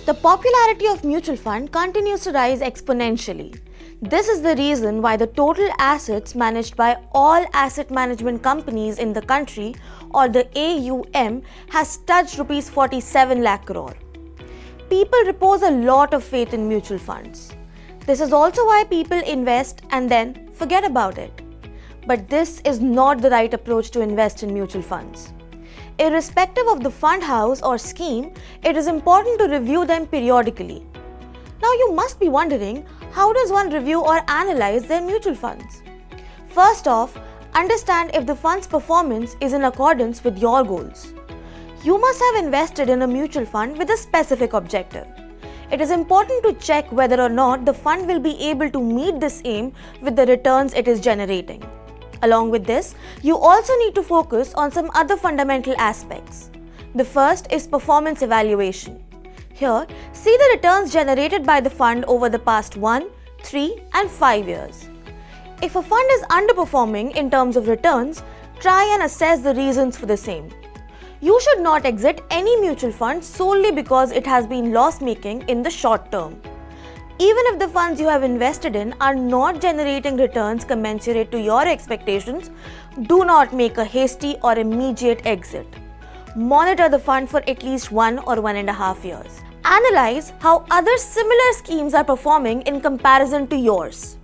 The popularity of mutual fund continues to rise exponentially. This is the reason why the total assets managed by all asset management companies in the country, or the AUM, has touched Rs 47 lakh crore. People repose a lot of faith in mutual funds. This is also why people invest and then forget about it. But this is not the right approach to invest in mutual funds. Irrespective of the fund house or scheme, it is important to review them periodically. Now you must be wondering, how does one review or analyze their mutual funds? First off, understand if the fund's performance is in accordance with your goals. You must have invested in a mutual fund with a specific objective. It is important to check whether or not the fund will be able to meet this aim with the returns it is generating. Along with this, you also need to focus on some other fundamental aspects. The first is performance evaluation. Here, see the returns generated by the fund over the past 1, 3, and 5 years. If a fund is underperforming in terms of returns, try and assess the reasons for the same. You should not exit any mutual fund solely because it has been loss-making in the short term. Even if the funds you have invested in are not generating returns commensurate to your expectations, do not make a hasty or immediate exit. Monitor the fund for at least 1 or 1.5 years. Analyze how other similar schemes are performing in comparison to yours.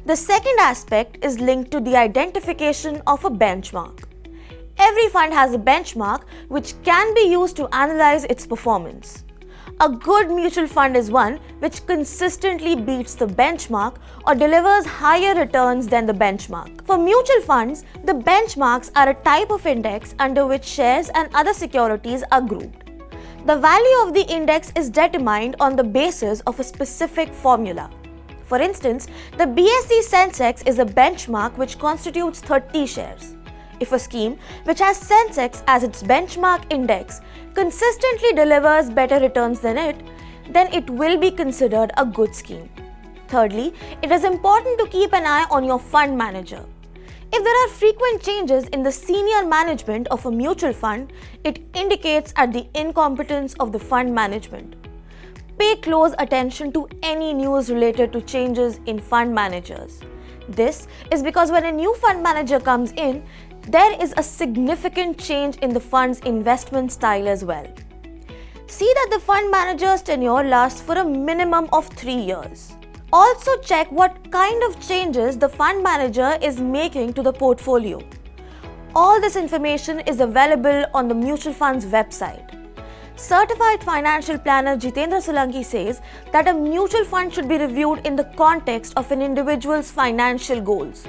The second aspect is linked to the identification of a benchmark. Every fund has a benchmark which can be used to analyze its performance. A good mutual fund is one which consistently beats the benchmark or delivers higher returns than the benchmark. For mutual funds, the benchmarks are a type of index under which shares and other securities are grouped. The value of the index is determined on the basis of a specific formula. For instance, the BSE Sensex is a benchmark which constitutes 30 shares. If a scheme which has Sensex as its benchmark index consistently delivers better returns than it, then it will be considered a good scheme. Thirdly, it is important to keep an eye on your fund manager. If there are frequent changes in the senior management of a mutual fund, it indicates at the incompetence of the fund management. Pay close attention to any news related to changes in fund managers. This is because when a new fund manager comes in, there is a significant change in the fund's investment style as well. See that the fund manager's tenure lasts for a minimum of 3 years. Also check what kind of changes the fund manager is making to the portfolio. All this information is available on the mutual fund's website. Certified financial planner Jitendra Solanki says that a mutual fund should be reviewed in the context of an individual's financial goals.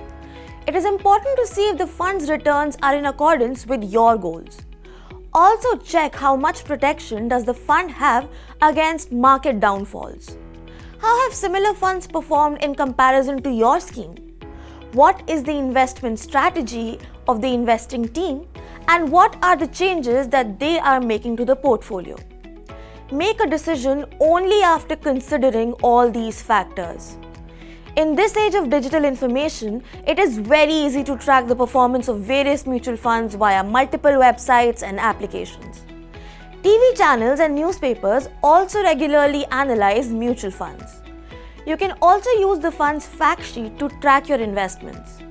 It is important to see if the fund's returns are in accordance with your goals. Also check how much protection does the fund have against market downfalls. How have similar funds performed in comparison to your scheme? What is the investment strategy of the investing team? And what are the changes that they are making to the portfolio? Make a decision only after considering all these factors. In this age of digital information, it is very easy to track the performance of various mutual funds via multiple websites and applications. TV channels and newspapers also regularly analyze mutual funds. You can also use the fund's fact sheet to track your investments.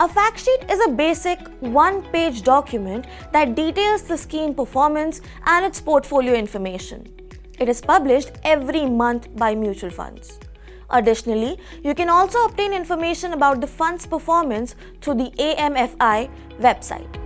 A fact sheet is a basic one-page document that details the scheme performance and its portfolio information. It is published every month by mutual funds. Additionally, you can also obtain information about the fund's performance through the AMFI website.